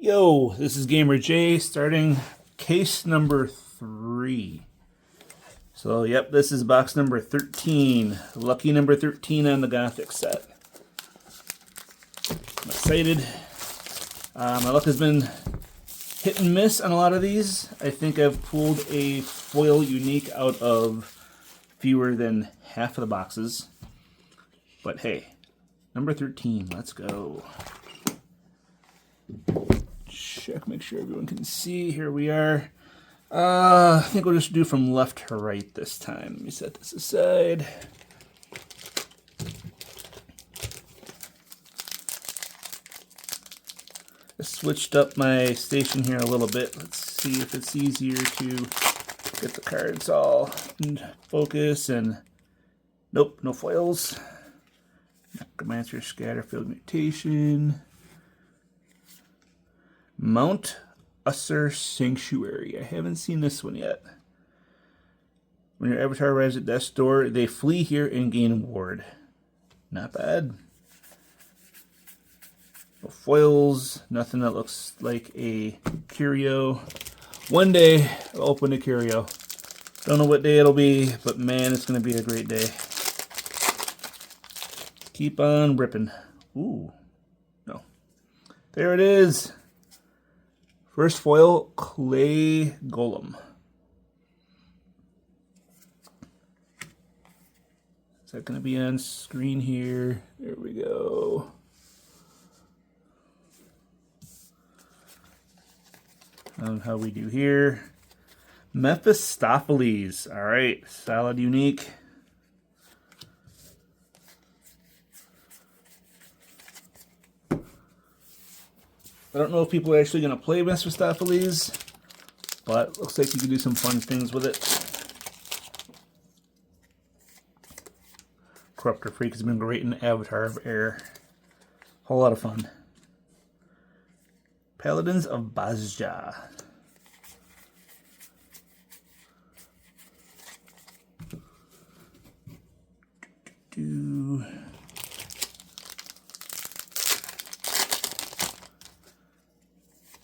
Yo, this is Gamer J starting case number 3. So, yep, this is box number 13. Lucky number 13 on the Gothic set. I'm excited. My luck has been hit and miss on a lot of these. I think I've pulled a foil unique out of fewer than half of the boxes. But hey, number 13, let's go. Check, make sure everyone can see. Here we are. I think we'll just do from left to right this time. Let me set this aside. I switched up my station here a little bit. Let's see if it's easier to get the cards all in focus. And nope, no foils. Necromancer, Scatterfield Mutation. Mount Usser Sanctuary. I haven't seen this one yet. When your avatar arrives at death's door, they flee here and gain ward. Not bad. No foils. Nothing that looks like a curio. One day I'll open a curio. Don't know what day it'll be, but man, it's going to be a great day. Keep on ripping. Ooh. No. There it is. First foil, Clay Golem. Is that going to be on screen here? There we go. How we do here. Mephistopheles. All right, solid unique. I don't know if people are actually going to play Mephistopheles, but it looks like you can do some fun things with it. Corruptor Freak has been great in Avatar of Air. Whole lot of fun. Paladins of Bazja.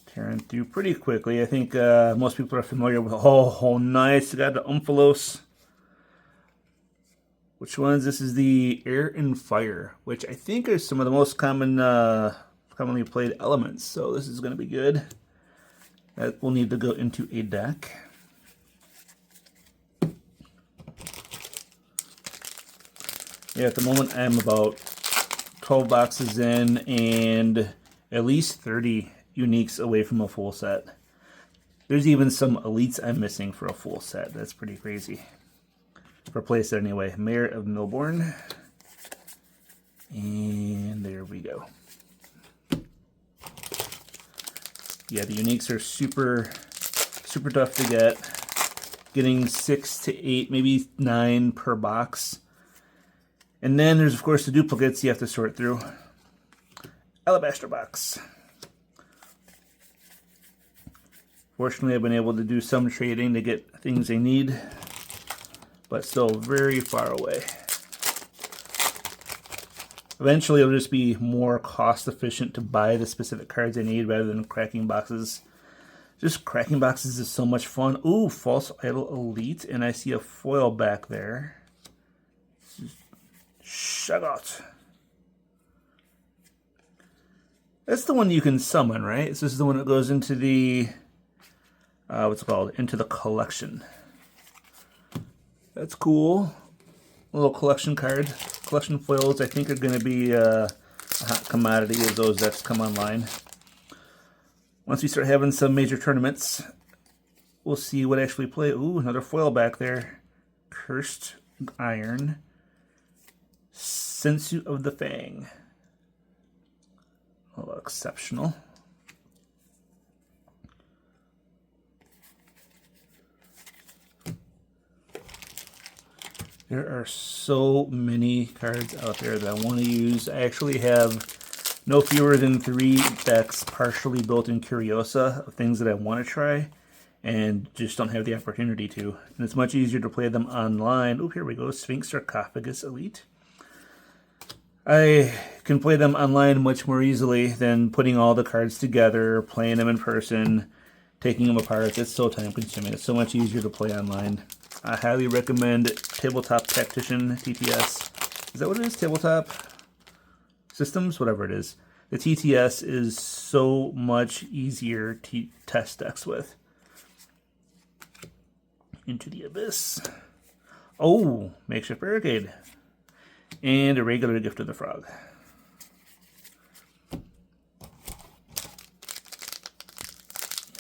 Tearing through pretty quickly. I think most people are familiar with. Oh, nice! You got the Umphalos. Which ones? This is the Air and Fire, which I think are some of the most commonly played elements. So this is going to be good. That will need to go into a deck. Yeah, at the moment I'm about 12 boxes in and at least 30 uniques away from a full set. There's even some elites I'm missing for a full set. That's pretty crazy. For a playset anyway. Mayor of Milbourne. And there we go. Yeah, the uniques are super tough to get. Getting 6 to 8, maybe 9 per box. And then there's, of course, the duplicates you have to sort through. Alabaster box. Fortunately, I've been able to do some trading to get things I need, but still very far away. Eventually, it'll just be more cost efficient to buy the specific cards I need rather than cracking boxes. Just cracking boxes is so much fun. Ooh, False Idol Elite, and I see a foil back there. Shagot. That's the one you can summon, right? This is the one that goes into the what's it called? Into the collection. That's cool. A little collection card. Collection foils, I think, are going to be a hot commodity as those decks come online. Once we start having some major tournaments, we'll see what actually play. Ooh, another foil back there. Cursed Iron. Sensu of the Fang. Oh, exceptional. There are so many cards out there that I want to use. I actually have no fewer than 3 decks partially built in Curiosa of things that I want to try and just don't have the opportunity to. And it's much easier to play them online. Oh, here we go. Sphinx Sarcophagus Elite. I can play them online much more easily than putting all the cards together, playing them in person, taking them apart. It's so time consuming. It's so much easier to play online. I highly recommend Tabletop Tactician TTS. Is that what it is? Tabletop Systems? Whatever it is. The TTS is so much easier to test decks with. Into the Abyss. Oh, Makeshift Barricade. And a regular Gift of the Frog.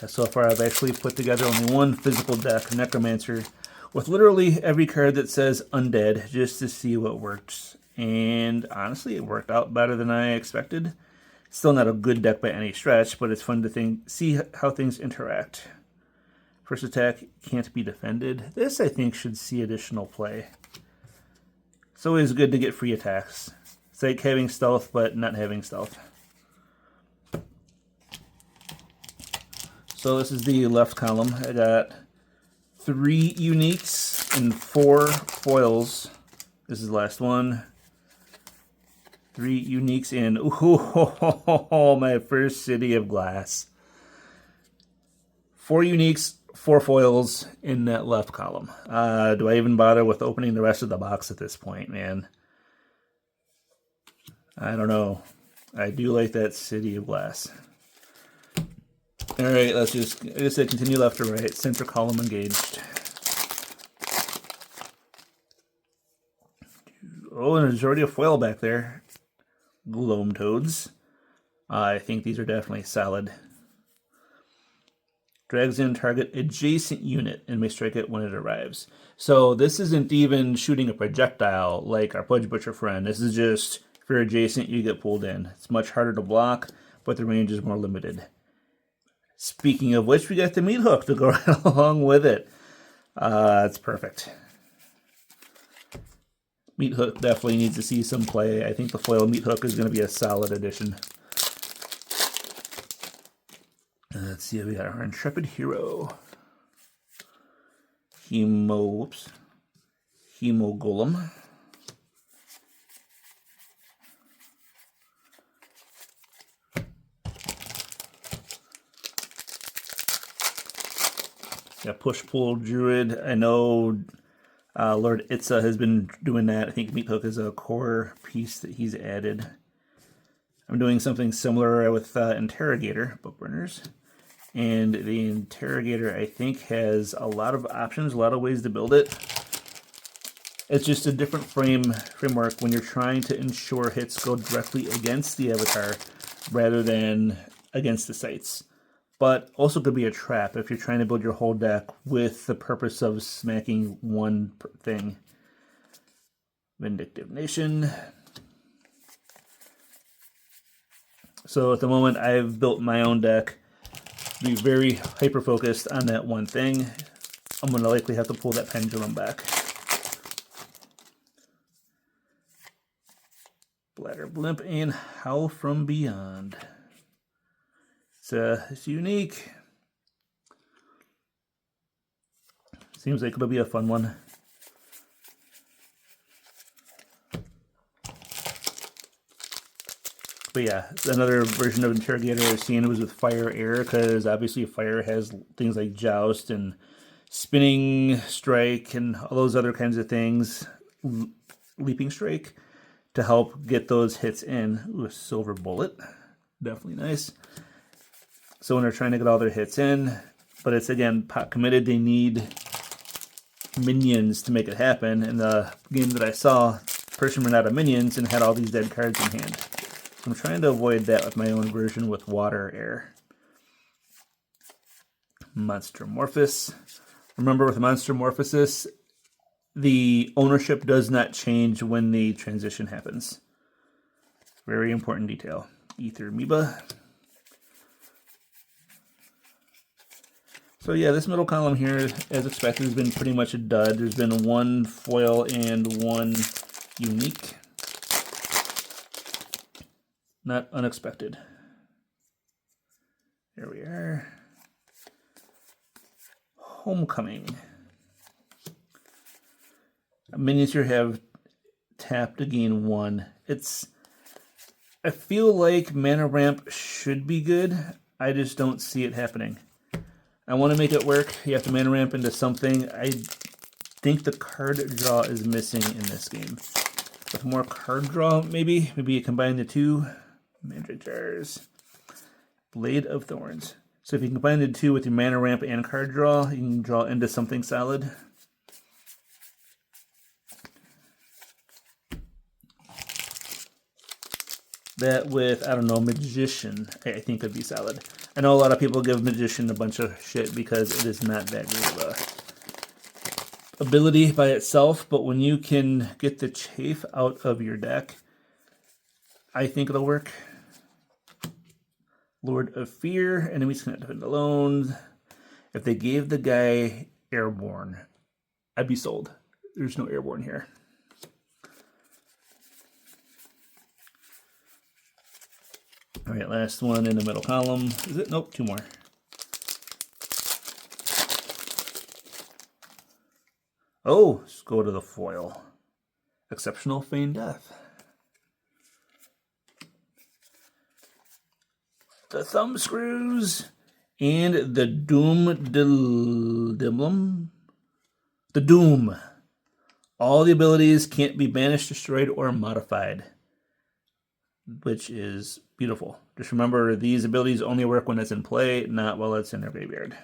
Yeah, so far I've actually put together only one physical deck, Necromancer, with literally every card that says Undead, just to see what works. And honestly, it worked out better than I expected. Still not a good deck by any stretch, but it's fun to see how things interact. First attack can't be defended. This, I think, should see additional play. It's always good to get free attacks. It's like having stealth, but not having stealth. So this is the left column. I got 3 uniques and 4 foils. This is the last one. 3 uniques in, ooh, my first City of Glass. 4 uniques, 4 foils in that left column. Do I even bother with opening the rest of the box at this point, man? I don't know. I do like that City of Glass. Alright, let's just, like I said, continue left to right. Center column engaged. Oh, and there's already a foil back there. Gloam Toads. I think these are definitely solid. Drags in target adjacent unit and may strike it when it arrives. So this isn't even shooting a projectile like our Pudge Butcher friend. This is just, if you're adjacent, you get pulled in. It's much harder to block, but the range is more limited. Speaking of which, we got the meat hook to go right along with it. It's perfect. Meat hook definitely needs to see some play. I think the foil meat hook is going to be a solid addition. Let's see, we got our Intrepid Hero. Hemo Golem. Yeah, Push-Pull Druid. I know Lord Itza has been doing that. I think Meat Hook is a core piece that he's added. I'm doing something similar with Interrogator, Bookburners. And the Interrogator, I think, has a lot of options, a lot of ways to build it. It's just a different framework when you're trying to ensure hits go directly against the avatar rather than against the sites. But also could be a trap if you're trying to build your whole deck with the purpose of smacking one thing. Vindictive Nation. So at the moment, I've built my own deck. Be very hyper-focused on that one thing. I'm going to likely have to pull that pendulum back. Bladder Blimp and Howl from Beyond. It's unique. Seems like it'll be a fun one. But yeah, another version of Interrogator I've seen was with Fire Air, because obviously Fire has things like Joust and Spinning Strike and all those other kinds of things. Leaping Strike to help get those hits in. Ooh, a Silver Bullet. Definitely nice. So when they're trying to get all their hits in, but it's again pot committed, they need minions to make it happen. In the game that I saw, the person ran out of minions and had all these dead cards in hand. So I'm trying to avoid that with my own version with Water Air. Monster Morphos. Remember with Monster Morphosis, the ownership does not change when the transition happens. Very important detail. Ether Amoeba. So yeah, this middle column here, as expected, has been pretty much a dud. There's been 1 foil and 1 unique. Not unexpected. Here we are. Homecoming. Minions here have tapped to gain 1. It's I feel like mana ramp should be good. I just don't see it happening. I want to make it work. You have to mana ramp into something. I think the card draw is missing in this game. With more card draw, maybe you combine the two. Magic Jars. Blade of Thorns. So if you combine the two with your mana ramp and card draw, you can draw into something solid. That with, I don't know, Magician, I think would be solid. I know a lot of people give Magician a bunch of shit because it is not that great of a ability by itself, but when you can get the chafe out of your deck, I think it'll work. Lord of Fear, enemies cannot defend alone. If they gave the guy Airborne, I'd be sold. There's no Airborne here. All right, last one in the middle column. Is it? Nope, two more. Oh, let's go to the foil. Exceptional Feign Death. The Thumb Screws and the Doom Dimblum. The Doom. All the abilities can't be banished, destroyed, or modified, which is beautiful. Just remember, these abilities only work when it's in play, not while it's in their graveyard.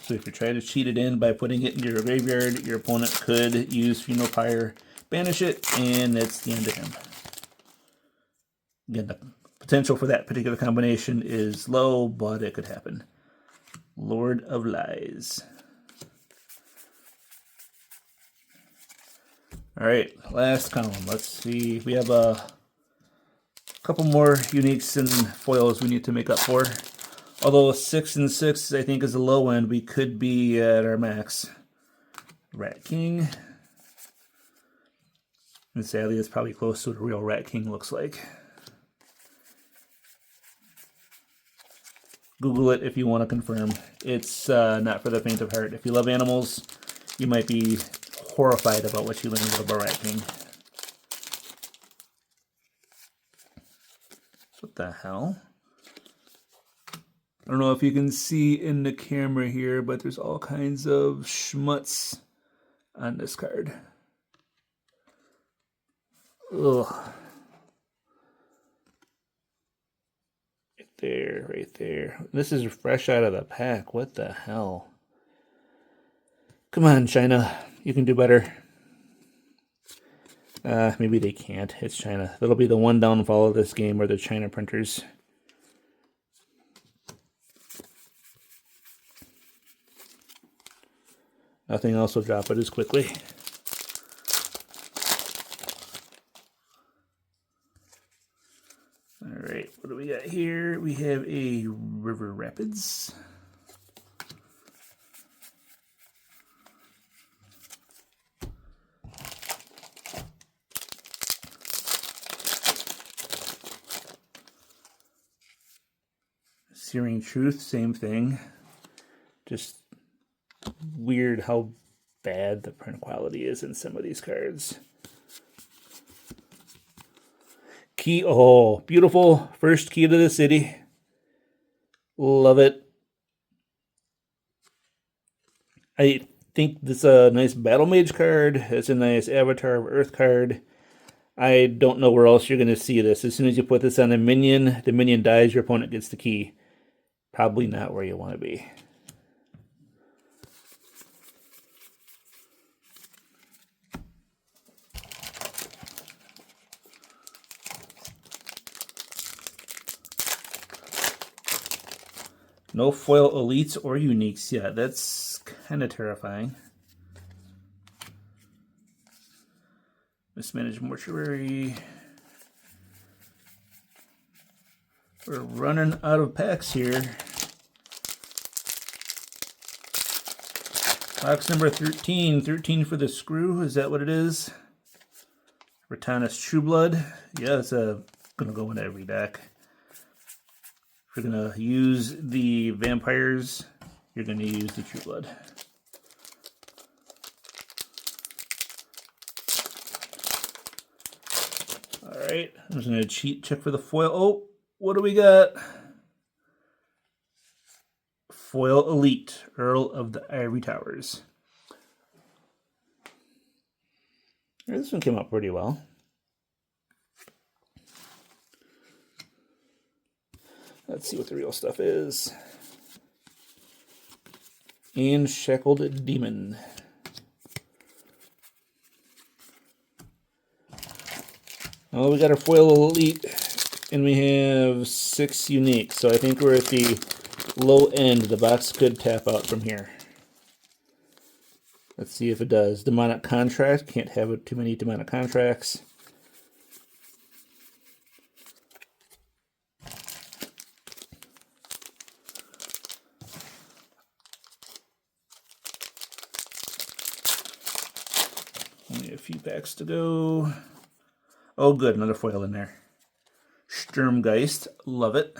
So if you try to cheat it in by putting it into your graveyard, your opponent could use Funeral Pyre, banish it, and it's the end of him. Again, the potential for that particular combination is low, but it could happen. Lord of Lies. All right, last column. Let's see. We have a couple more uniques and foils we need to make up for. Although 6 and 6, I think, is the low end, we could be at our max. Rat King. And sadly, it's probably close to what a real Rat King looks like. Google it if you want to confirm. It's not for the faint of heart. If you love animals, you might be horrified about what you learned about Rat King. What the hell? I don't know if you can see in the camera here, but there's all kinds of schmutz on this card. Ugh. Right there, right there. This is fresh out of the pack. What the hell? Come on, China. You can do better. Maybe they can't. It's China. That'll be the one downfall of this game, are the China printers. Nothing else will drop it as quickly. All right, what do we got here? We have a River Rapids. Searing Truth, same thing. Just weird how bad the print quality is in some of these cards. Key, oh, beautiful. First Key to the City. Love it. I think this is a nice Battle Mage card. It's a nice Avatar of Earth card. I don't know where else you're going to see this. As soon as you put this on a minion, the minion dies, your opponent gets the key. Probably not where you want to be. No foil elites or uniques yet. That's kind of terrifying. Mismanaged Mortuary. We're running out of packs here. Box number 13. 13 for the screw. Is that what it is? Ratanus Trueblood. Yeah, it's going to go in every deck. If you're going to use the vampires, you're going to use the Trueblood. Alright, I'm just going to check for the foil. Oh, what do we got? Foil Elite, Earl of the Ivory Towers. This one came out pretty well. Let's see what the real stuff is. And Shackled Demon. Well, we got our foil elite, and we have 6 unique. So I think we're at the low end. The box could tap out from here. Let's see if it does. Demonic Contract. Can't have too many demonic contracts. Only a few packs to go. Oh, good. Another foil in there. Sturmgeist. Love it.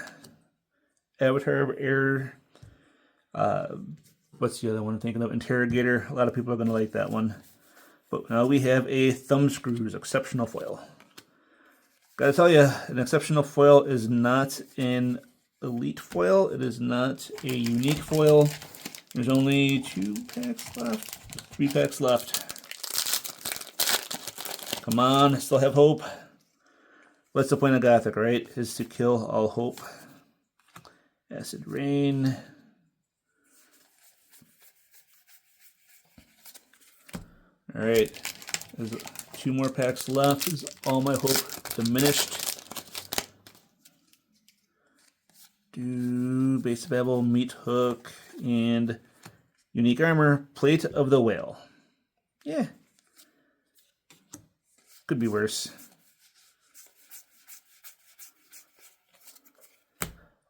Avatar of Air. What's the other one I'm thinking of? Interrogator. A lot of people are going to like that one. But now we have a Thumbscrews exceptional foil. Gotta tell you, an exceptional foil is not an elite foil. It is not a unique foil. There's only 2 packs left. 3 packs left. Come on, I still have hope. What's the point of Gothic, right? Is to kill all hope. Acid Rain. Alright, there's 2 more packs left. Is all my hope diminished? Do Base of Babel, Meat Hook, and Unique Armor, Plate of the Whale. Yeah. Could be worse.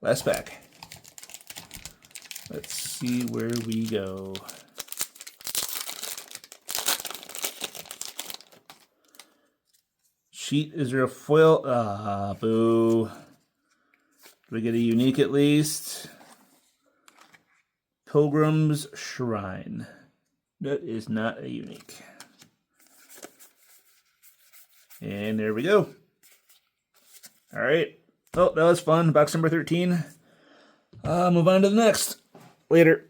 Last pack. Let's see where we go. Sheet, is there a foil? Ah, boo. Do we get a unique at least? Pilgrim's Shrine. That is not a unique. And there we go. All right. Oh, that was fun. Box number 13. Move on to the next. Later.